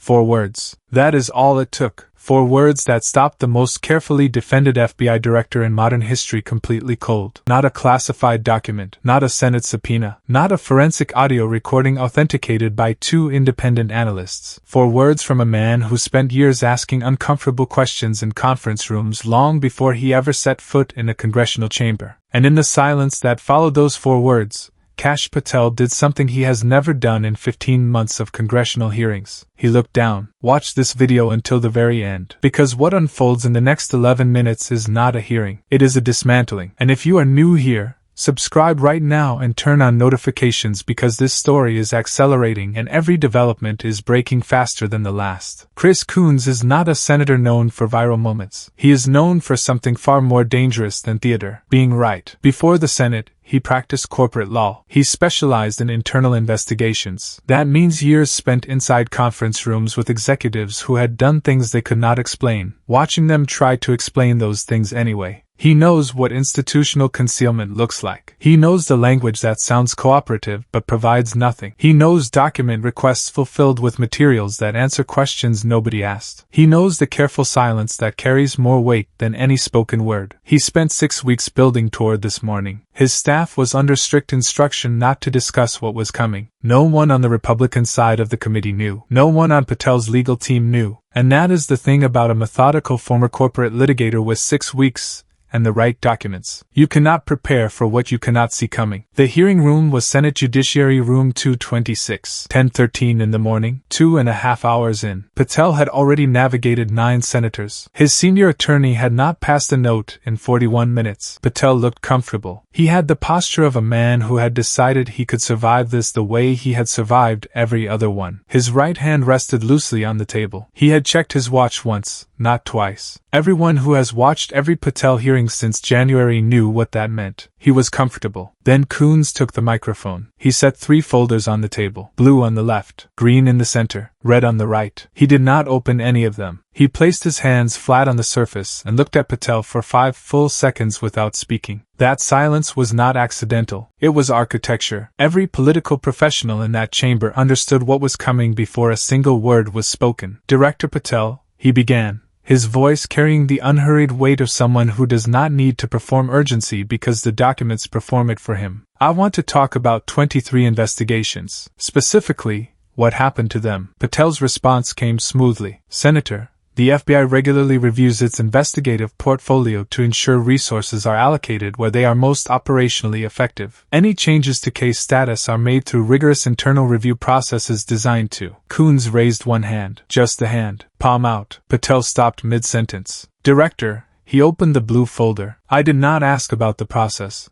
4 words. That is all it took. 4 words that stopped the most carefully defended FBI director in modern history completely cold. Not a classified document, not a Senate subpoena, not a forensic audio recording authenticated by 2 independent analysts. 4 words from a man who spent years asking uncomfortable questions in conference rooms long before he ever set foot in a congressional chamber. And in the silence that followed those 4 words, Kash Patel did something he has never done in 15 months of congressional hearings. He looked down. Watch this video until the very end. Because what unfolds in the next 11 minutes is not a hearing. It is a dismantling. And if you are new here, subscribe right now and turn on notifications because this story is accelerating and every development is breaking faster than the last. Chris Coons is not a senator known for viral moments. He is known for something far more dangerous than theater, being right. Before the Senate, he practiced corporate law. He specialized in internal investigations. That means years spent inside conference rooms with executives who had done things they could not explain, watching them try to explain those things anyway. He knows what institutional concealment looks like. He knows the language that sounds cooperative but provides nothing. He knows document requests fulfilled with materials that answer questions nobody asked. He knows the careful silence that carries more weight than any spoken word. He spent 6 weeks building toward this morning. His staff was under strict instruction not to discuss what was coming. No one on the Republican side of the committee knew. No one on Patel's legal team knew. And that is the thing about a methodical former corporate litigator with 6 weeks and the right documents. You cannot prepare for what you cannot see coming. The hearing room was Senate Judiciary Room 226. 10:13 in the morning, 2.5 hours in. Patel had already navigated 9 senators. His senior attorney had not passed a note in 41 minutes. Patel looked comfortable. He had the posture of a man who had decided he could survive this the way he had survived every other one. His right hand rested loosely on the table. He had checked his watch once, not twice. Everyone who has watched every Patel hearing since January knew what that meant. He was comfortable. Then Coons took the microphone. He set 3 folders on the table. Blue on the left, green in the center, red on the right. He did not open any of them. He placed his hands flat on the surface and looked at Patel for 5 full seconds without speaking. That silence was not accidental. It was architecture. Every political professional in that chamber understood what was coming before a single word was spoken. Director Patel, he began, his voice carrying the unhurried weight of someone who does not need to perform urgency because the documents perform it for him. I want to talk about 23 investigations. Specifically, what happened to them. Patel's response came smoothly. Senator, the FBI regularly reviews its investigative portfolio to ensure resources are allocated where they are most operationally effective. Any changes to case status are made through rigorous internal review processes designed to. Coons raised one hand. Just the hand. Palm out. Patel stopped mid-sentence. Director, he opened the blue folder. I did not ask about the process.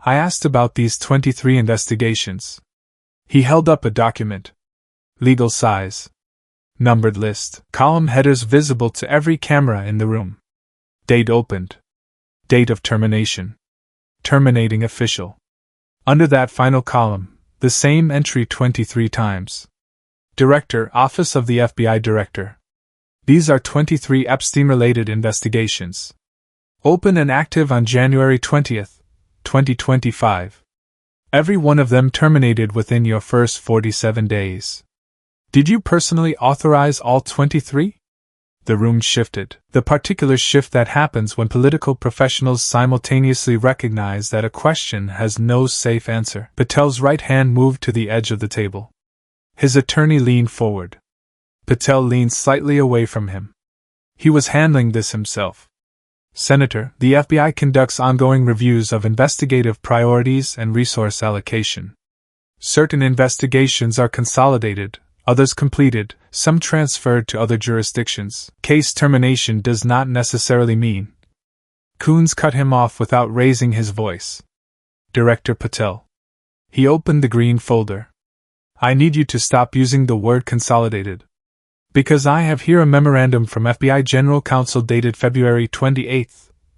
I asked about these 23 investigations. He held up a document. Legal size. Numbered list. Column headers visible to every camera in the room. Date opened. Date of termination. Terminating official. Under that final column, the same entry 23 times. Director, Office of the FBI Director. These are 23 Epstein-related investigations. Open and active on January 20th, 2025. Every one of them terminated within your first 47 days. Did you personally authorize all 23? The room shifted. The particular shift that happens when political professionals simultaneously recognize that a question has no safe answer. Patel's right hand moved to the edge of the table. His attorney leaned forward. Patel leaned slightly away from him. He was handling this himself. Senator, the FBI conducts ongoing reviews of investigative priorities and resource allocation. Certain investigations are consolidated, others completed, some transferred to other jurisdictions. Case termination does not necessarily mean. Coons cut him off without raising his voice. Director Patel. He opened the green folder. I need you to stop using the word consolidated. Because I have here a memorandum from FBI General Counsel dated February 28,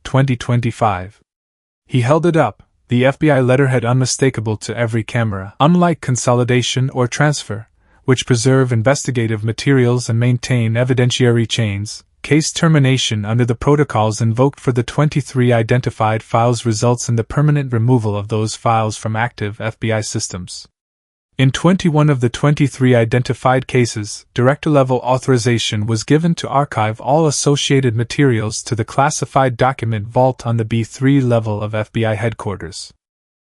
2025. He held it up, the FBI letterhead unmistakable to every camera. Unlike consolidation or transfer, which preserve investigative materials and maintain evidentiary chains, case termination under the protocols invoked for the 23 identified files results in the permanent removal of those files from active FBI systems. In 21 of the 23 identified cases, director-level authorization was given to archive all associated materials to the classified document vault on the B3 level of FBI headquarters.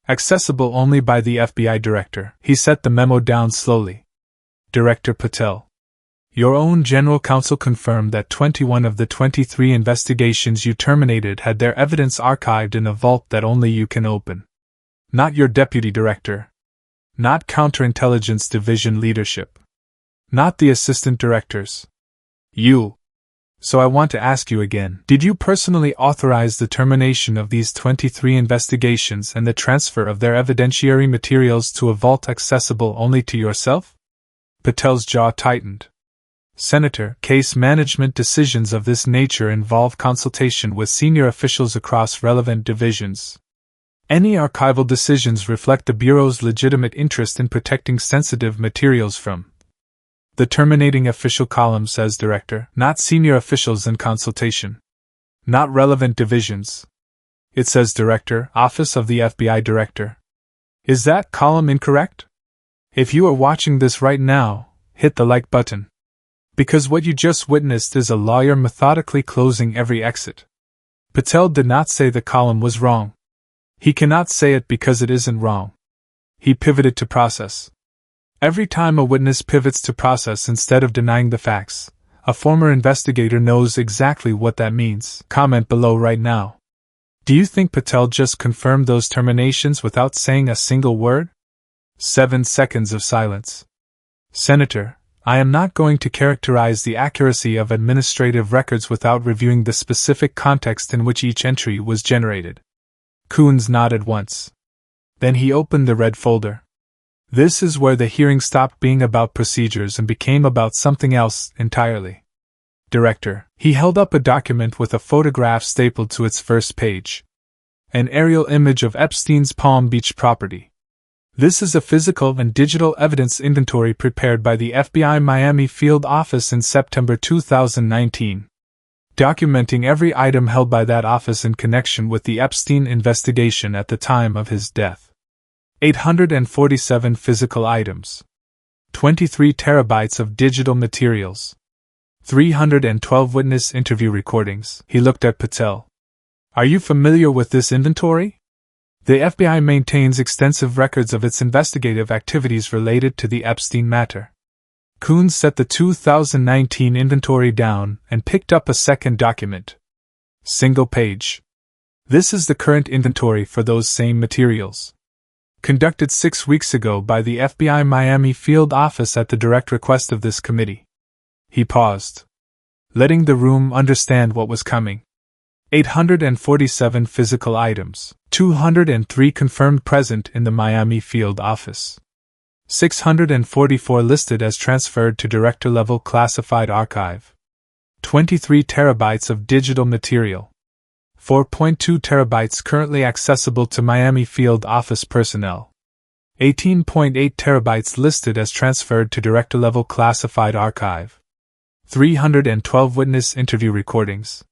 Accessible only by the FBI director. He set the memo down slowly. Director Patel. Your own general counsel confirmed that 21 of the 23 investigations you terminated had their evidence archived in a vault that only you can open. Not your deputy director. Not counterintelligence division leadership. Not the assistant directors. You. So I want to ask you again, did you personally authorize the termination of these 23 investigations and the transfer of their evidentiary materials to a vault accessible only to yourself? Patel's jaw tightened. Senator, case management decisions of this nature involve consultation with senior officials across relevant divisions. Any archival decisions reflect the Bureau's legitimate interest in protecting sensitive materials from the terminating official column says director, not senior officials in consultation. Not relevant divisions. It says director, office of the FBI director. Is that column incorrect? If you are watching this right now, hit the like button. Because what you just witnessed is a lawyer methodically closing every exit. Patel did not say the column was wrong. He cannot say it because it isn't wrong. He pivoted to process. Every time a witness pivots to process instead of denying the facts, a former investigator knows exactly what that means. Comment below right now. Do you think Patel just confirmed those terminations without saying a single word? 7 seconds of silence. Senator, I am not going to characterize the accuracy of administrative records without reviewing the specific context in which each entry was generated. Coons nodded once. Then he opened the red folder. This is where the hearing stopped being about procedures and became about something else entirely. Director, he held up a document with a photograph stapled to its first page. An aerial image of Epstein's Palm Beach property. This is a physical and digital evidence inventory prepared by the FBI Miami field office in September 2019. Documenting every item held by that office in connection with the Epstein investigation at the time of his death. 847 physical items. 23 terabytes of digital materials. 312 witness interview recordings. He looked at Patel. Are you familiar with this inventory? The FBI maintains extensive records of its investigative activities related to the Epstein matter. Coons set the 2019 inventory down and picked up a second document. Single page. This is the current inventory for those same materials. Conducted 6 weeks ago by the FBI Miami field office at the direct request of this committee. He paused, letting the room understand what was coming. 847 physical items, 203 confirmed present in the Miami field office. 644 listed as transferred to director-level classified archive. 23 terabytes of digital material. 4.2 terabytes currently accessible to Miami field office personnel. 18.8 terabytes listed as transferred to director-level classified archive. 312 witness interview recordings.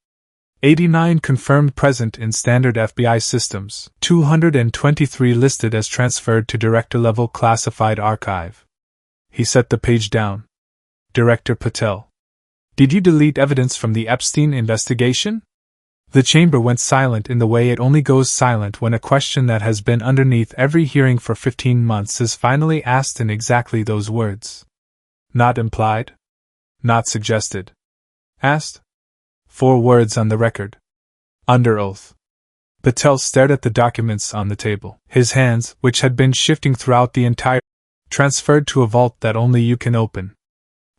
89 confirmed present in standard FBI systems. 223 listed as transferred to director-level classified archive. He set the page down. Director Patel. Did you delete evidence from the Epstein investigation? The chamber went silent in the way it only goes silent when a question that has been underneath every hearing for 15 months is finally asked in exactly those words. Not implied. Not suggested. Asked. 4 words on the record. Under oath. Patel stared at the documents on the table. His hands, which had been shifting throughout the entire, transferred to a vault that only you can open.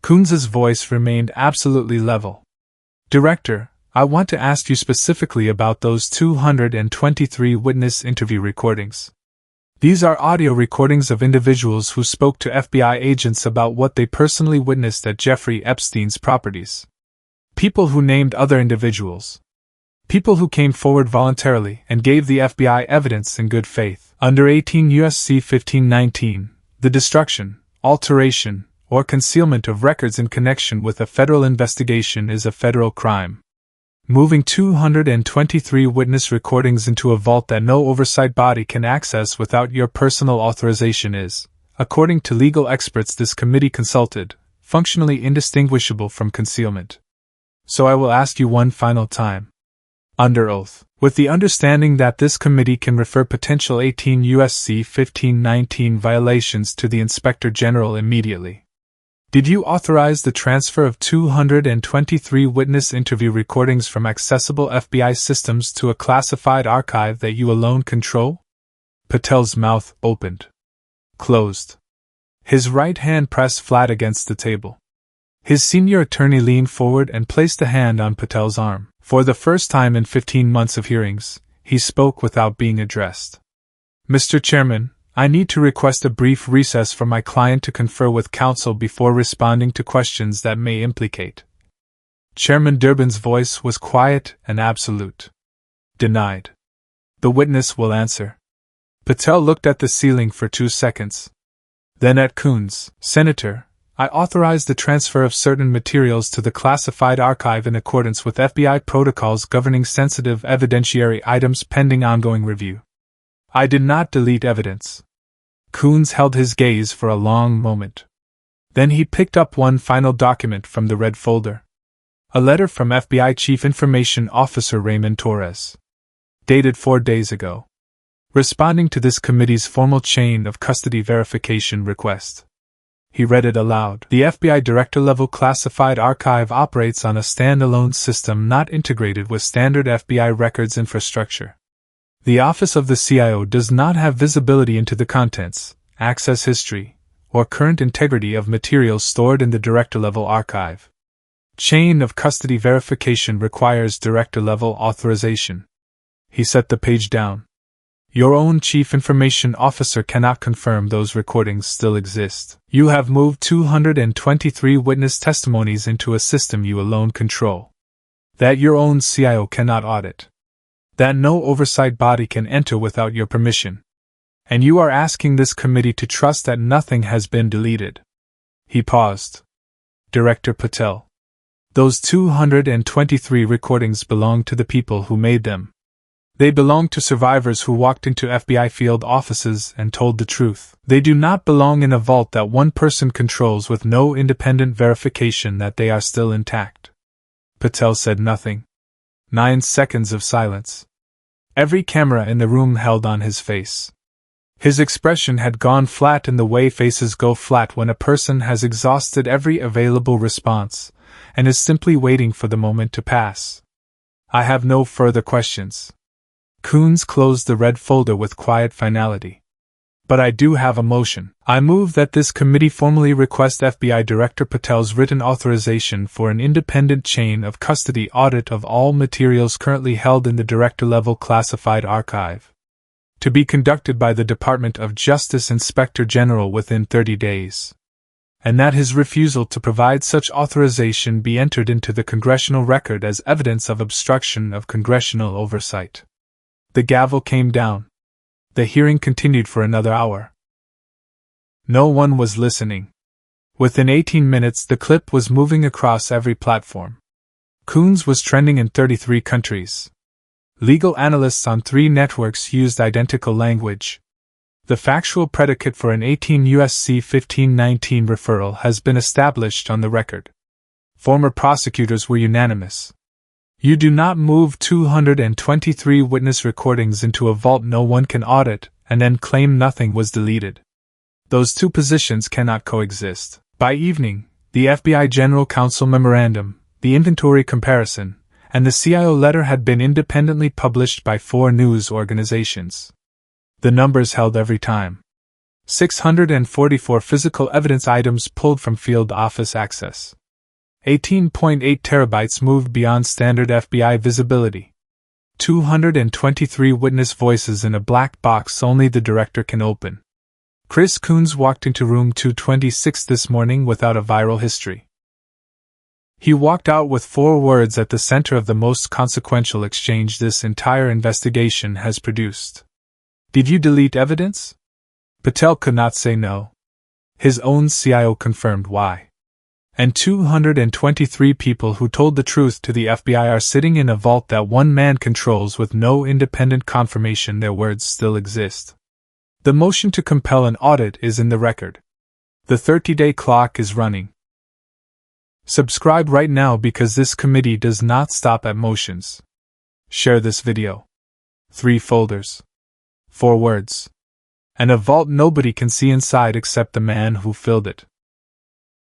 Coons's voice remained absolutely level. Director, I want to ask you specifically about those 223 witness interview recordings. These are audio recordings of individuals who spoke to FBI agents about what they personally witnessed at Jeffrey Epstein's properties. People who named other individuals. People who came forward voluntarily and gave the FBI evidence in good faith. Under 18 U.S.C. 1519, the destruction, alteration, or concealment of records in connection with a federal investigation is a federal crime. Moving 223 witness recordings into a vault that no oversight body can access without your personal authorization is according to legal experts this committee consulted, functionally indistinguishable from concealment. So I will ask you one final time. Under oath, with the understanding that this committee can refer potential 18 U.S.C. 1519 violations to the Inspector General immediately. Did you authorize the transfer of 223 witness interview recordings from accessible FBI systems to a classified archive that you alone control? Patel's mouth opened. Closed. His right hand pressed flat against the table. His senior attorney leaned forward and placed a hand on Patel's arm. For the first time in 15 months of hearings, he spoke without being addressed. Mr. Chairman, I need to request a brief recess for my client to confer with counsel before responding to questions that may implicate. Chairman Durbin's voice was quiet and absolute. Denied. The witness will answer. Patel looked at the ceiling for 2 seconds. Then at Coons, Senator, I authorize the transfer of certain materials to the classified archive in accordance with FBI protocols governing sensitive evidentiary items pending ongoing review. I did not delete evidence. Coons held his gaze for a long moment. Then he picked up one final document from the red folder. A letter from FBI Chief Information Officer Raymond Torres. Dated 4 days ago. Responding to this committee's formal chain of custody verification request. He read it aloud. The FBI director-level classified archive operates on a standalone system not integrated with standard FBI records infrastructure. The Office of the CIO does not have visibility into the contents, access history, or current integrity of materials stored in the director-level archive. Chain of custody verification requires director-level authorization. He set the page down. Your own Chief Information Officer cannot confirm those recordings still exist. You have moved 223 witness testimonies into a system you alone control. That your own CIO cannot audit. That no oversight body can enter without your permission. And you are asking this committee to trust that nothing has been deleted. He paused. Director Patel. Those 223 recordings belong to the people who made them. They belong to survivors who walked into FBI field offices and told the truth. They do not belong in a vault that one person controls with no independent verification that they are still intact. Patel said nothing. 9 seconds of silence. Every camera in the room held on his face. His expression had gone flat in the way faces go flat when a person has exhausted every available response, and is simply waiting for the moment to pass. I have no further questions. Coons closed the red folder with quiet finality. But I do have a motion. I move that this committee formally request FBI Director Patel's written authorization for an independent chain of custody audit of all materials currently held in the director-level classified archive. To be conducted by the Department of Justice Inspector General within 30 days. And that his refusal to provide such authorization be entered into the congressional record as evidence of obstruction of congressional oversight. The gavel came down. The hearing continued for another hour. No one was listening. Within 18 minutes the clip was moving across every platform. Coons was trending in 33 countries. Legal analysts on 3 networks used identical language. The factual predicate for an 18 U.S.C. 1519 referral has been established on the record. Former prosecutors were unanimous. You do not move 223 witness recordings into a vault no one can audit, and then claim nothing was deleted. Those two positions cannot coexist. By evening, the FBI General Counsel Memorandum, the inventory comparison, and the CIO letter had been independently published by 4 news organizations. The numbers held every time. 644 physical evidence items pulled from field office access. 18.8 terabytes moved beyond standard FBI visibility. 223 witness voices in a black box only the director can open. Chris Coons walked into room 226 this morning without a viral history. He walked out with 4 words at the center of the most consequential exchange this entire investigation has produced. Did you delete evidence? Patel could not say no. His own CIO confirmed why. And 223 people who told the truth to the FBI are sitting in a vault that one man controls with no independent confirmation their words still exist. The motion to compel an audit is in the record. The 30-day clock is running. Subscribe right now because this committee does not stop at motions. Share this video. 3 folders. 4 words. And a vault nobody can see inside except the man who filled it.